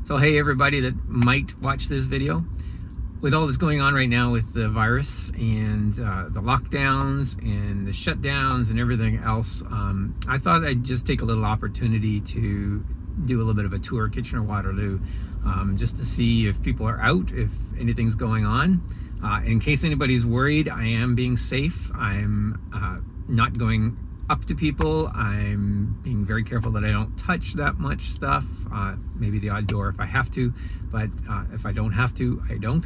So hey everybody that might watch this video, with all that's going on right now with the virus and the lockdowns and the shutdowns and everything else, I thought I'd just take a little opportunity to do a little bit of a tour Kitchener-Waterloo, just to see if people are out, if anything's going on. In case anybody's worried, I am being safe. I'm not going up to people. I'm being very careful that I don't touch that much stuff. Maybe the odd door if I have to, but if I don't have to, I don't.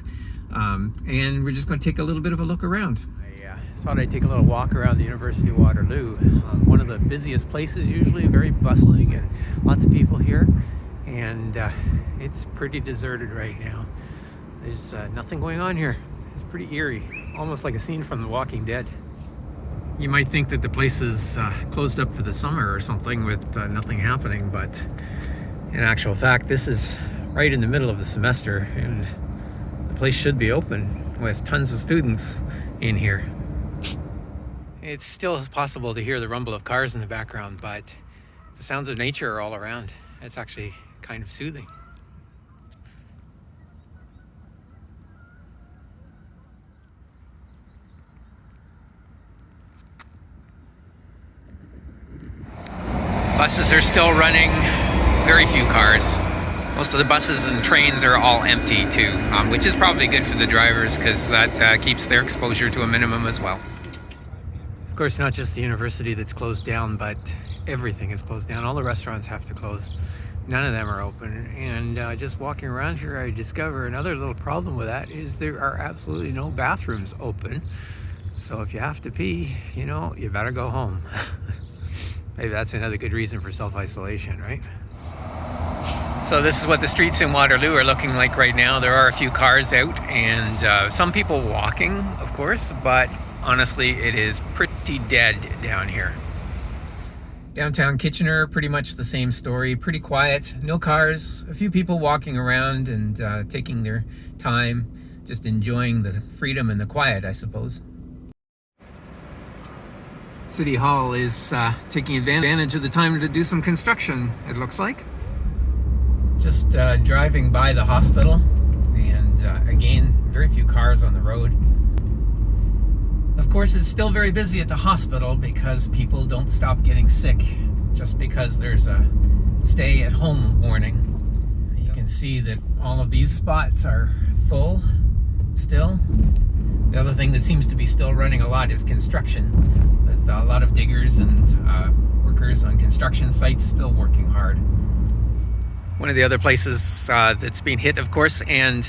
And we're just going to take a little bit of a look around. I thought I'd take a little walk around the University of Waterloo. One of the busiest places, usually very bustling and lots of people here. And it's pretty deserted right now. There's nothing going on here. It's pretty eerie, almost like a scene from The Walking Dead. You might think that the place is closed up for the summer or something with nothing happening, but in actual fact, this is right in the middle of the semester and the place should be open with tons of students in here. It's still possible to hear the rumble of cars in the background, but the sounds of nature are all around. It's actually kind of soothing. Buses are still running, very few cars. Most of the buses and trains are all empty too, which is probably good for the drivers because that keeps their exposure to a minimum as well. Of course, not just the university that's closed down, but everything is closed down. All the restaurants have to close. None of them are open. And just walking around here, I discover another little problem with that is there are absolutely no bathrooms open. So if you have to pee, you know, you better go home. Maybe that's another good reason for self-isolation, right? So this is what the streets in Waterloo are looking like right now. There are a few cars out and some people walking, of course, but honestly, it is pretty dead down here. Downtown Kitchener, pretty much the same story. Pretty quiet, no cars, a few people walking around and taking their time, just enjoying the freedom and the quiet, I suppose. City Hall is taking advantage of the time to do some construction, it looks like. Just driving by the hospital, and again, very few cars on the road. Of course, it's still very busy at the hospital because people don't stop getting sick just because there's a stay-at-home warning. You can see that all of these spots are full still. The other thing that seems to be still running a lot is construction, with a lot of diggers and workers on construction sites still working hard. One of the other places that's being hit, of course, and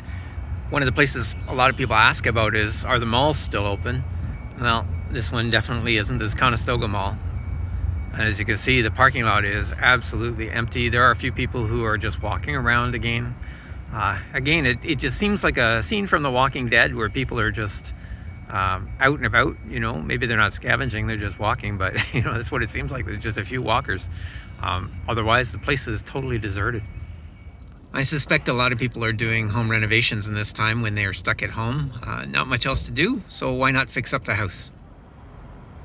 one of the places a lot of people ask about is, are the malls still open? Well, this one definitely isn't. This is Conestoga Mall. As you can see, the parking lot is absolutely empty. There are a few people who are just walking around again. Again, it just seems like a scene from The Walking Dead where people are just out and about, you know. Maybe they're not scavenging, they're just walking, but you know, that's what it seems like. There's just a few walkers. Otherwise, the place is totally deserted. I suspect a lot of people are doing home renovations in this time when they are stuck at home. Not much else to do, so why not fix up the house?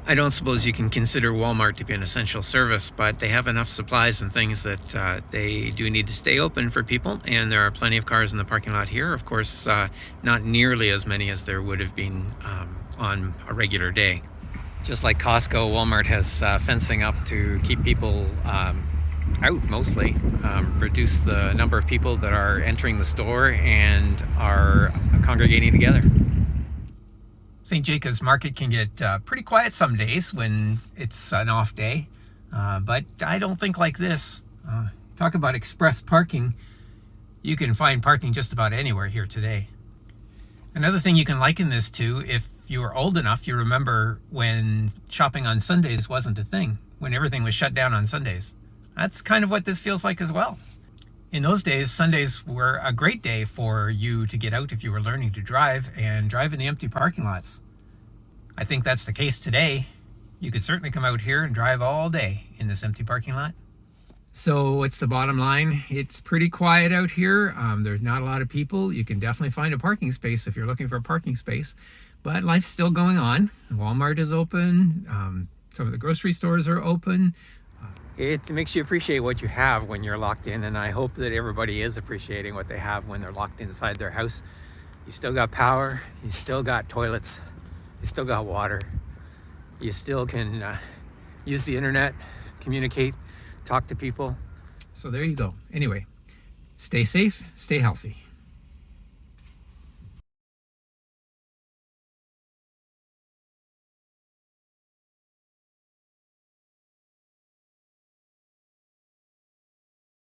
I don't suppose you can consider Walmart to be an essential service, but they have enough supplies and things that they do need to stay open for people, and there are plenty of cars in the parking lot here. Of course, not nearly as many as there would have been on a regular day. Just like Costco, Walmart has fencing up to keep people out mostly, reduce the number of people that are entering the store and are congregating together. St. Jacob's Market can get pretty quiet some days when it's an off day, but I don't think like this. Talk about express parking. You can find parking just about anywhere here today. Another thing you can liken this to, if you were old enough, you remember when shopping on Sundays wasn't a thing, when everything was shut down on Sundays. That's kind of what this feels like as well. In those days, Sundays were a great day for you to get out if you were learning to drive and drive in the empty parking lots. I think that's the case today. You could certainly come out here and drive all day in this empty parking lot. So what's the bottom line? It's pretty quiet out here. There's not a lot of people. You can definitely find a parking space if you're looking for a parking space, but life's still going on. Walmart is open. Some of the grocery stores are open. it makes you appreciate what you have when you're locked in, and I hope that everybody is appreciating what they have when they're locked inside their house. You still got power, you still got toilets, you still got water, you still can use the internet, communicate, talk to people. So there you go. Anyway, stay safe, stay healthy.